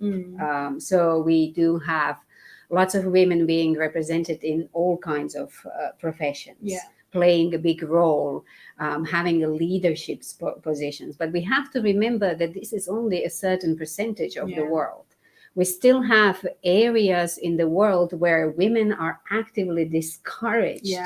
So we do have lots of women being represented in all kinds of professions, playing a big role, having a leadership positions. But we have to remember that this is only a certain percentage of the world. We still have areas in the world where women are actively discouraged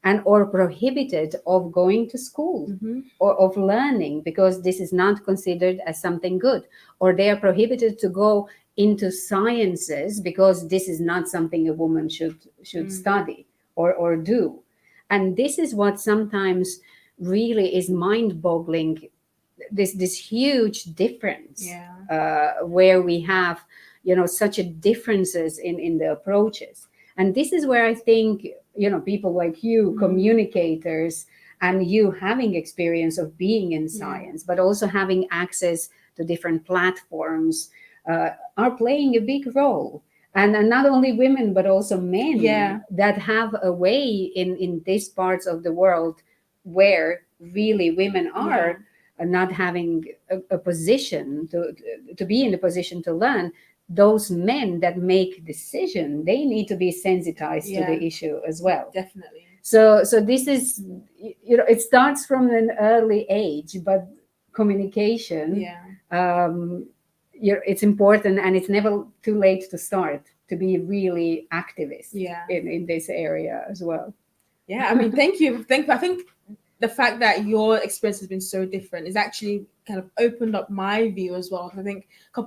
and or prohibited of going to school or of learning because this is not considered as something good, or they are prohibited to go into sciences because this is not something a woman should study or do. And this is what sometimes really is mind-boggling, this huge difference where we have, you know, such a differences in the approaches. And this is where I think, you know, people like you, communicators, and you having experience of being in science, but also having access to different platforms are playing a big role. And not only women, but also men that have a way in these parts of the world where really women are not having a position to be in a position to learn. Those men that make decision, they need to be sensitized to the issue as well.
Definitely.
So this is, you know, it starts from an early age, but communication, it's important, and it's never too late to start to be really activist in this area as well.
Yeah, I mean, thank you. I think the fact that your experience has been so different is actually kind of opened up my view as well. I think up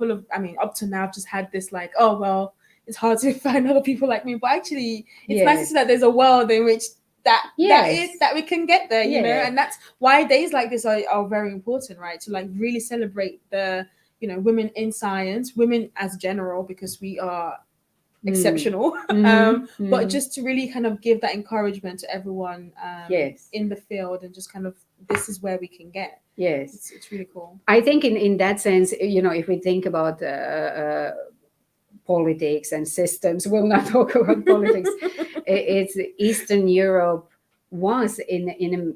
to now I've just had this like, oh, well, it's hard to find other people like me, but actually it's nice to see that there's a world in which that we can get there, you know, and that's why days like this are very important, right? To like really celebrate the, you know, women in science, women as general, because we are exceptional, but just to really kind of give that encouragement to everyone in the field, and just kind of, this is where we can get. It's really cool.
I think in that sense, you know, if we think about politics and systems, we'll not talk about politics. It's Eastern Europe was in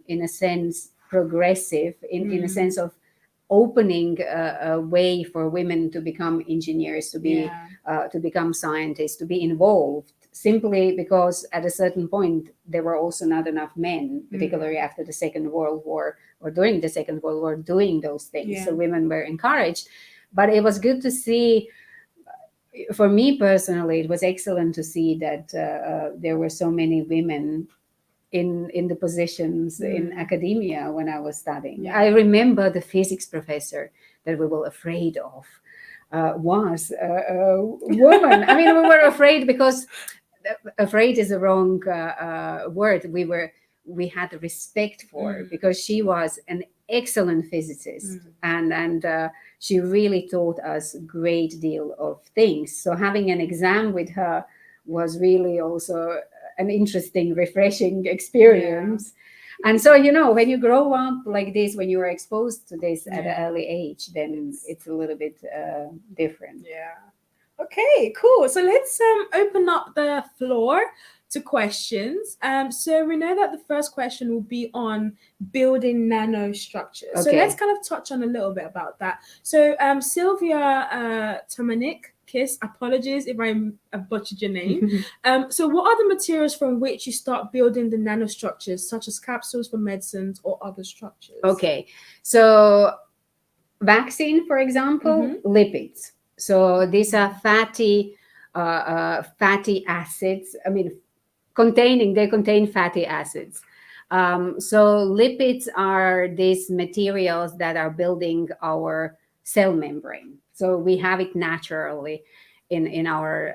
a sense progressive in a sense of opening a way for women to become engineers, to be to become scientists, to be involved, simply because at a certain point there were also not enough men, particularly after the Second World War or during the Second World War, doing those things. So women were encouraged. But it was good to see, for me personally, it was excellent to see that there were so many women in the positions in academia when I was studying. I remember the physics professor that we were afraid of was a woman. I mean, we were afraid because afraid is the wrong word. We had respect for her because she was an excellent physicist, and she really taught us a great deal of things. So having an exam with her was really also an interesting, refreshing experience. And so, you know, when you grow up like this, when you are exposed to this at an early age, then it's a little bit different.
Okay, cool. So let's open up the floor to questions. So we know that the first question will be on building nanostructures. So let's kind of touch on a little bit about that. So Sylvia Tomanik Bionanotechnologist. Apologies if I butchered your name. So what are the materials from which you start building the nanostructures, such as capsules for medicines or other structures?
Okay, so vaccine, for example, lipids. So these are fatty acids. I mean, they contain fatty acids. So lipids are these materials that are building our cell membrane. So we have it naturally in our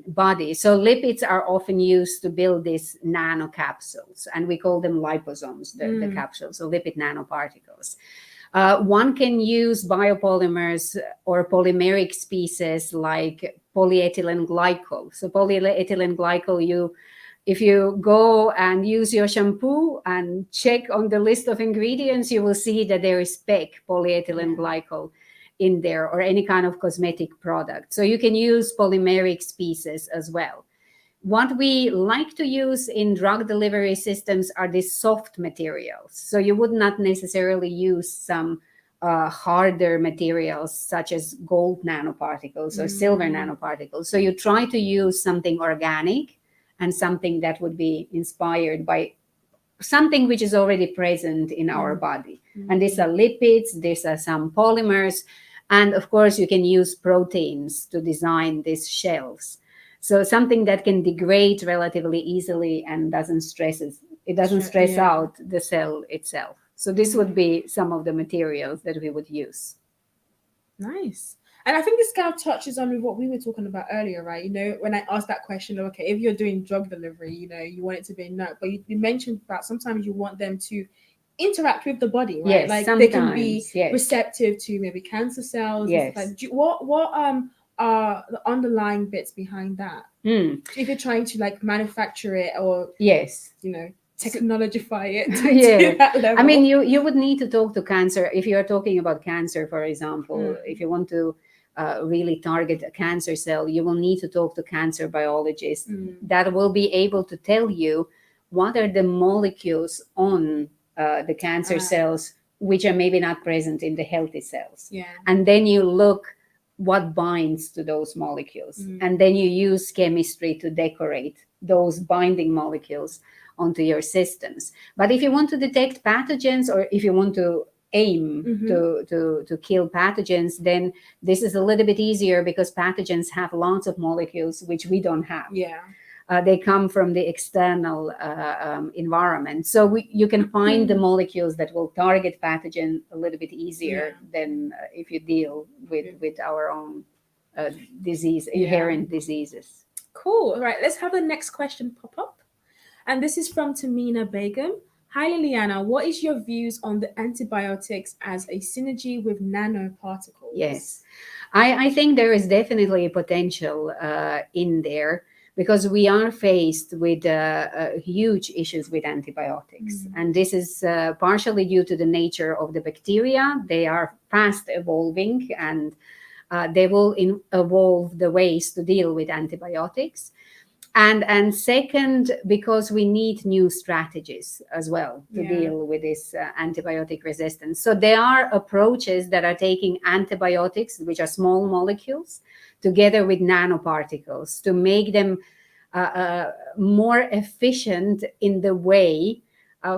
body. So lipids are often used to build these nanocapsules, and we call them liposomes, the capsules, so lipid nanoparticles. One can use biopolymers or polymeric species like polyethylene glycol. So polyethylene glycol, if you go and use your shampoo and check on the list of ingredients, you will see that there is PEG, polyethylene glycol, in there, or any kind of cosmetic product. So you can use polymeric species as well. What we like to use in drug delivery systems are these soft materials. So you would not necessarily use some harder materials such as gold nanoparticles or silver nanoparticles. So you try to use something organic and something that would be inspired by something which is already present in our body. And these are lipids, these are some polymers, and of course you can use proteins to design these shells. So something that can degrade relatively easily and doesn't stress out the cell itself. So this would be some of the materials that we would use.
Nice. And I think this kind of touches on with what we were talking about earlier, right? You know, when I asked that question, okay, if you're doing drug delivery, you know, you want it to be nut, but you mentioned about sometimes you want them to interact with the body, right?
Yes,
like
sometimes,
they can be receptive to maybe cancer cells.
Yes.
Like, what are the underlying bits behind that? If you're trying to like manufacture it or you know, technologify it to that level.
I mean, you would need to talk to cancer if you are talking about cancer, for example. If you want to really target a cancer cell, you will need to talk to cancer biologists that will be able to tell you what are the molecules on the cancer cells which are maybe not present in the healthy cells. And then you look what binds to those molecules, and then you use chemistry to decorate those binding molecules onto your systems. But if you want to detect pathogens, or if you want to aim to kill pathogens, then this is a little bit easier because pathogens have lots of molecules which we don't have. They come from the external environment. So you can find the molecules that will target pathogen a little bit easier than if you deal with our own inherent diseases.
Cool. All right, let's have the next question pop up. And this is from Tamina Begum. Hi, Ljiljana. What is your views on the antibiotics as a synergy with nanoparticles?
Yes, I think there is definitely a potential in there, because we are faced with huge issues with antibiotics. And this is partially due to the nature of the bacteria. They are fast evolving, and they will evolve the ways to deal with antibiotics. And second, because we need new strategies as well to deal with this antibiotic resistance. So there are approaches that are taking antibiotics, which are small molecules, together with nanoparticles to make them more efficient in the way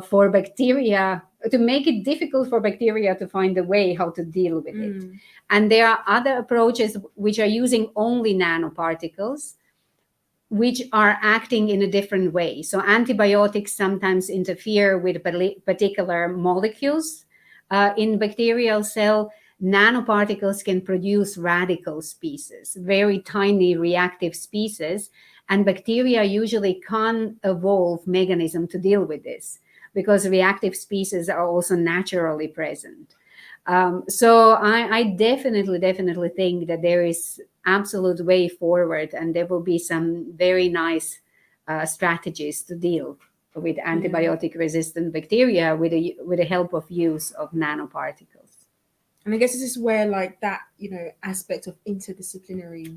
for bacteria, to make it difficult for bacteria to find a way how to deal with it. And there are other approaches which are using only nanoparticles, which are acting in a different way. So antibiotics sometimes interfere with particular molecules in bacterial cell. Nanoparticles can produce radical species, very tiny reactive species, and bacteria usually can't evolve mechanism to deal with this because reactive species are also naturally present. So I definitely think that there is absolute way forward, and there will be some very nice strategies to deal with antibiotic resistant bacteria with the help of use of nanoparticles.
And I guess this is where like that, aspect of interdisciplinary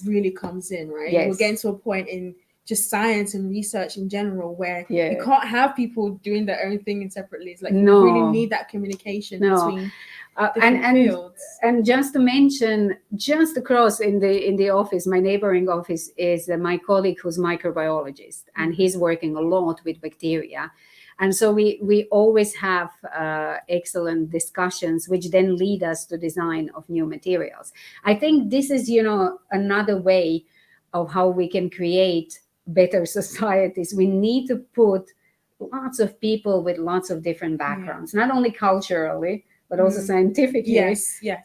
really comes in, right? We're getting to a point in just science and research in general, where
Yeah.
you can't have people doing their own thing separately. It's like
No.
you really need that communication between different fields.
And just to mention, just across in the office, my neighboring office is my colleague who's microbiologist, and he's working a lot with bacteria. And so we always have excellent discussions, which then lead us to design of new materials. I think this is, another way of how we can create better societies. We need to put lots of people with lots of different backgrounds, not only culturally, but also scientifically,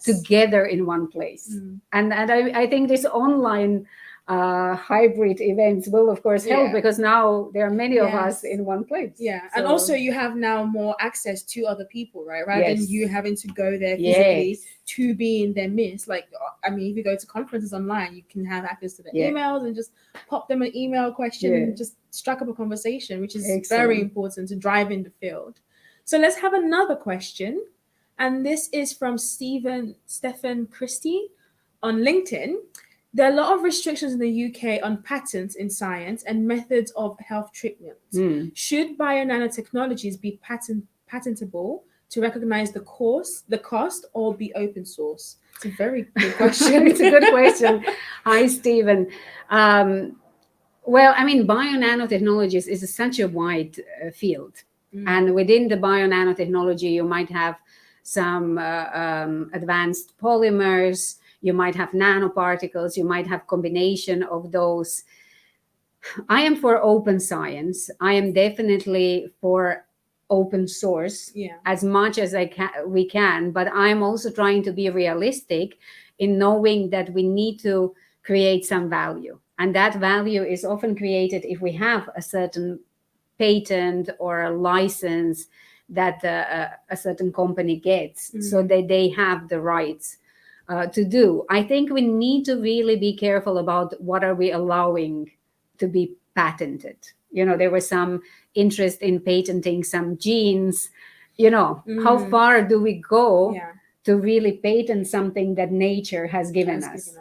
together in one place. And I think this online hybrid events will of course help, because now there are many of us in one place.
And also you have now more access to other people, right? Rather than you having to go there physically to be in their midst. Like, I mean, if you go to conferences online, you can have access to their emails and just pop them an email question and just strike up a conversation, which is very important to drive in the field. So let's have another question. And this is from Stephen Christie on LinkedIn. There are a lot of restrictions in the UK on patents in science and methods of health treatment. Should bionanotechnologies be patentable to recognize the cost, or be open source? It's a very good question.
It's a good question. Hi, Stephen. Well, I mean, bionanotechnologies is such a wide field. And within the bionanotechnology, you might have some advanced polymers, you might have nanoparticles, you might have combination of those. I am for open science. I am definitely for open source as much as we can, but I'm also trying to be realistic in knowing that we need to create some value. And that value is often created if we have a certain patent or a license that a certain company gets, so that they have the rights to do. I think we need to really be careful about what are we allowing to be patented. There was some interest in patenting some genes. How far do we go to really patent something that nature has given us?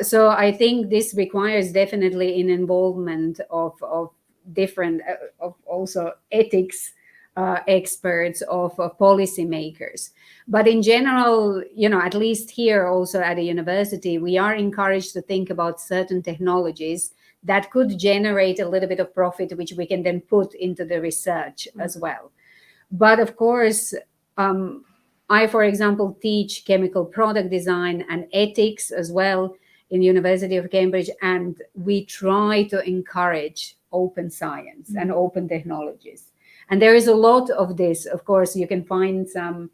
So I think this requires definitely an involvement of different, of also ethics experts, of policymakers. But in general, at least here also at a university, we are encouraged to think about certain technologies that could generate a little bit of profit, which we can then put into the research as well. But of course, I, for example, teach chemical product design and ethics as well in the University of Cambridge, and we try to encourage open science and open technologies. And there is a lot of this. Of course, you can find some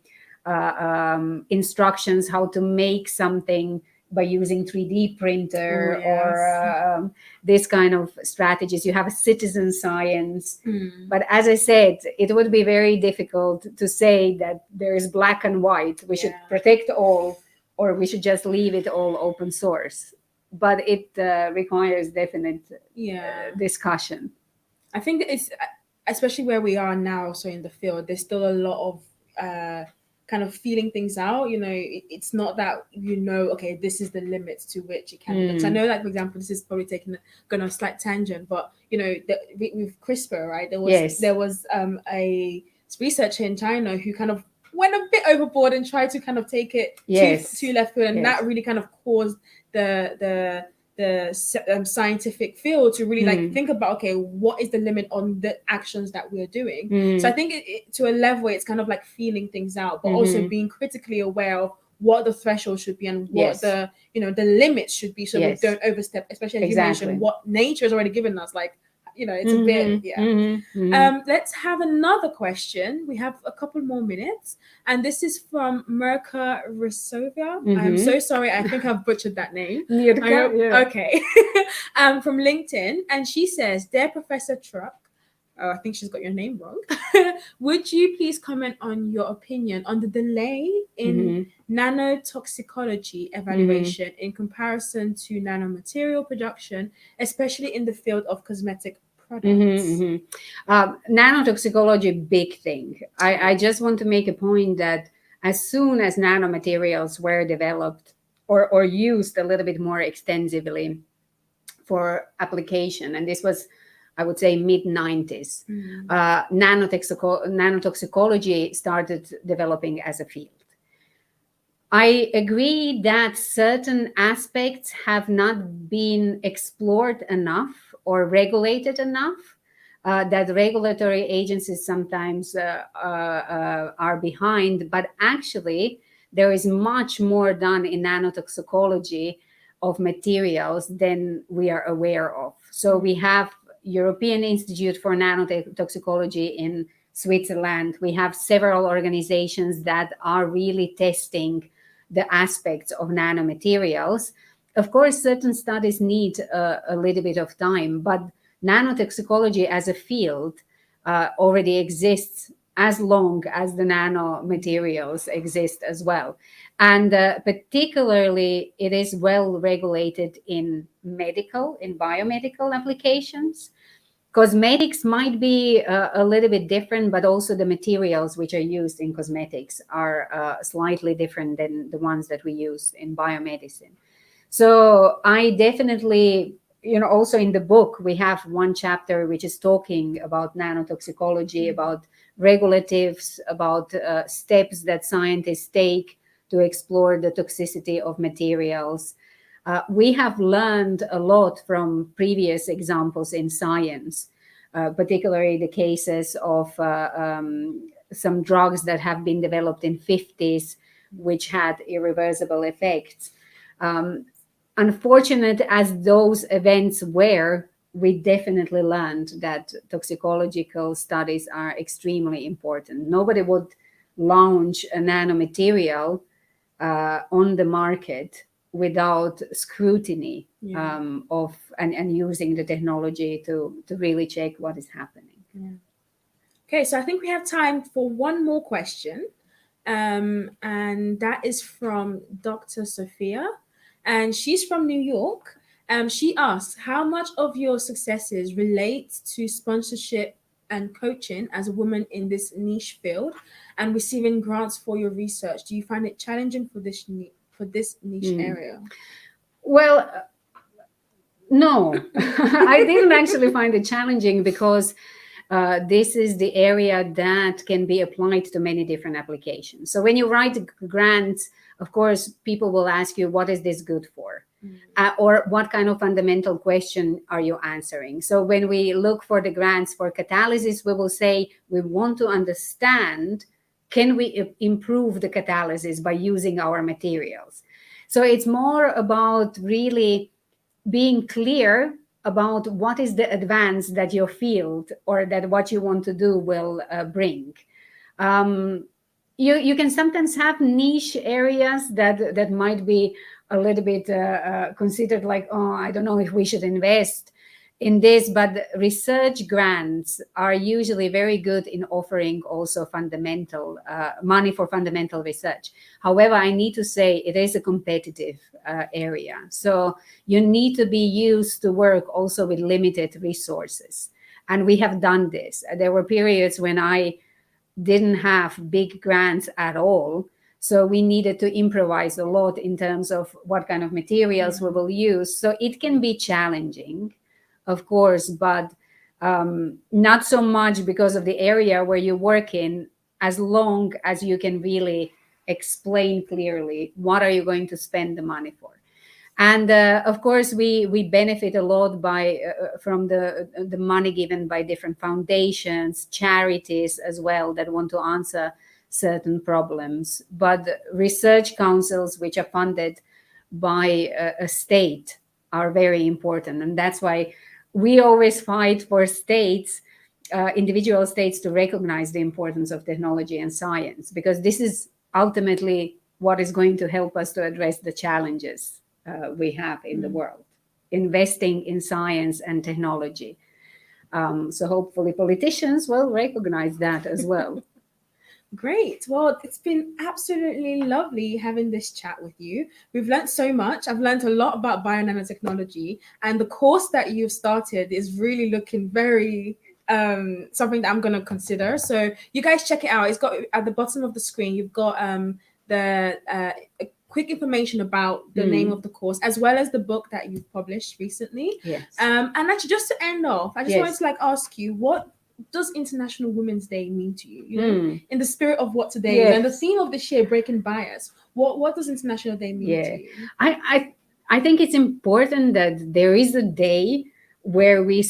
instructions how to make something by using 3D printer or this kind of strategies. You have a citizen science. But as I said, it would be very difficult to say that there is black and white. We should protect all, or we should just leave it all open source. But it requires definite discussion.
I think it's, especially where we are now, so in the field, there's still a lot of kind of feeling things out. It's not that okay, this is the limits to which it can be. Because I know, like, for example, this is probably going on a slight tangent, but with CRISPR, right? There was a researcher in China who kind of went a bit overboard and tried to kind of take it too left field, and that really kind of caused the scientific field to really think about, okay, what is the limit on the actions that we're doing? So I think to a level, it's kind of like feeling things out, but also being critically aware of what the threshold should be and what the limits should be, so we don't overstep, especially as you mentioned, what nature has already given us. Like, it's a bit let's have another question. We have a couple more minutes, and this is from Mirka Risova. I'm so sorry, I think I've butchered that name. Okay. From LinkedIn, and she says, "Dear Professor Truck," I think she's got your name wrong. "Would you please comment on your opinion on the delay in nanotoxicology evaluation in comparison to nanomaterial production, especially in the field of cosmetic products?"
Nanotoxicology, big thing. I just want to make a point that as soon as nanomaterials were developed or used a little bit more extensively, for application. And this was, I would say, mid-90s. Nanotoxicology started developing as a field. I agree that certain aspects have not been explored enough or regulated enough, that regulatory agencies sometimes are behind, but actually there is much more done in nanotoxicology of materials than we are aware of. So we have European Institute for Nanotoxicology in Switzerland. We have several organizations that are really testing the aspects of nanomaterials. Of course, certain studies need a little bit of time, but nanotoxicology as a field already exists as long as the nanomaterials exist as well. And particularly, it is well regulated in biomedical applications. Cosmetics might be a little bit different, but also the materials which are used in cosmetics are slightly different than the ones that we use in biomedicine. So I definitely, also in the book, we have one chapter which is talking about nanotoxicology, about regulatives, about steps that scientists take to explore the toxicity of materials. We have learned a lot from previous examples in science, particularly the cases of some drugs that have been developed in 50s, which had irreversible effects. Unfortunate as those events were, we definitely learned that toxicological studies are extremely important. Nobody would launch a nanomaterial on the market without scrutiny of and using the technology to really check what is happening.
Yeah. Okay, so I think we have time for one more question, and that is from Dr. Sophia, and she's from New York. She asks, how much of your successes relate to sponsorship and coaching as a woman in this niche field and receiving grants for your research? Do you find it challenging for this niche area?
Well, no, I didn't actually find it challenging because this is the area that can be applied to many different applications. So when you write grants, of course, people will ask you, what is this good for? Or what kind of fundamental question are you answering? So when we look for the grants for catalysis, we will say we want to understand, can we improve the catalysis by using our materials? So it's more about really being clear about what is the advance that your field or that what you want to do will bring. You can sometimes have niche areas that might be a little bit considered like, oh, I don't know if we should invest in this, but research grants are usually very good in offering also fundamental money for fundamental research. However, I need to say it is a competitive area. So you need to be used to work also with limited resources. And we have done this. There were periods when I didn't have big grants at all. So we needed to improvise a lot in terms of what kind of materials we will use. So it can be challenging, of course, but not so much because of the area where you work in, as long as you can really explain clearly what are you going to spend the money for. And of course, we benefit a lot by from the money given by different foundations, charities as well, that want to answer certain problems. But research councils, which are funded by a state, are very important. And that's why we always fight for states, individual states, to recognize the importance of technology and science, because this is ultimately what is going to help us to address the challenges we have in the world, investing in science and technology. So hopefully politicians will recognize that as well.
Great. Well, it's been absolutely lovely having this chat with you. We've learned so much. I've learned a lot about bionanotechnology, and the course that you've started is really looking very something that I'm going to consider. So you guys check it out. It's got at the bottom of the screen, you've got the quick information about the name of the course, as well as the book that you've published recently.
Yes.
And actually, just to end off, I just
Yes.
wanted to like ask you, what does International Women's Day mean to you? You know, in the spirit of what today is, and the theme of this year, breaking bias. What does International Day mean to you?
I think it's important that there is a day where we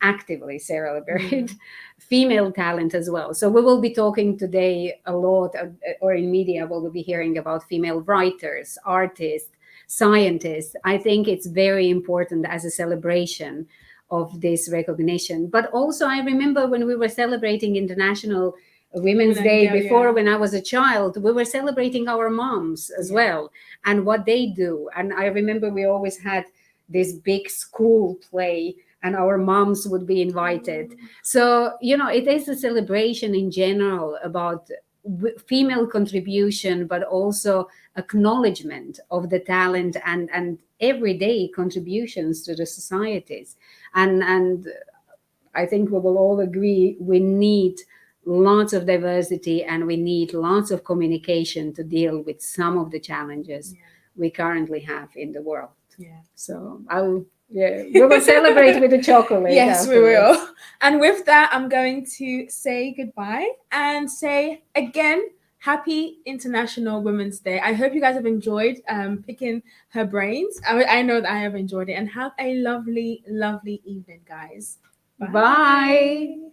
actively celebrate female talent as well. So we will be talking today a lot, or in media, we will be hearing about female writers, artists, scientists. I think it's very important as a celebration of this recognition. But also, I remember when we were celebrating International Women's Day before, when I was a child, we were celebrating our moms as well and what they do. And I remember we always had this big school play and our moms would be invited. So, you know, it is a celebration in general about female contribution, but also acknowledgement of the talent and everyday contributions to the societies. And I think we will all agree we need lots of diversity and we need lots of communication to deal with some of the challenges we currently have in the world. So we will celebrate with the chocolate.
Yes,
afterwards.
we will. And with that, I'm going to say goodbye and say again, happy International Women's Day. I hope you guys have enjoyed picking her brains. I know that I have enjoyed it. And have a lovely, lovely evening, guys.
Bye.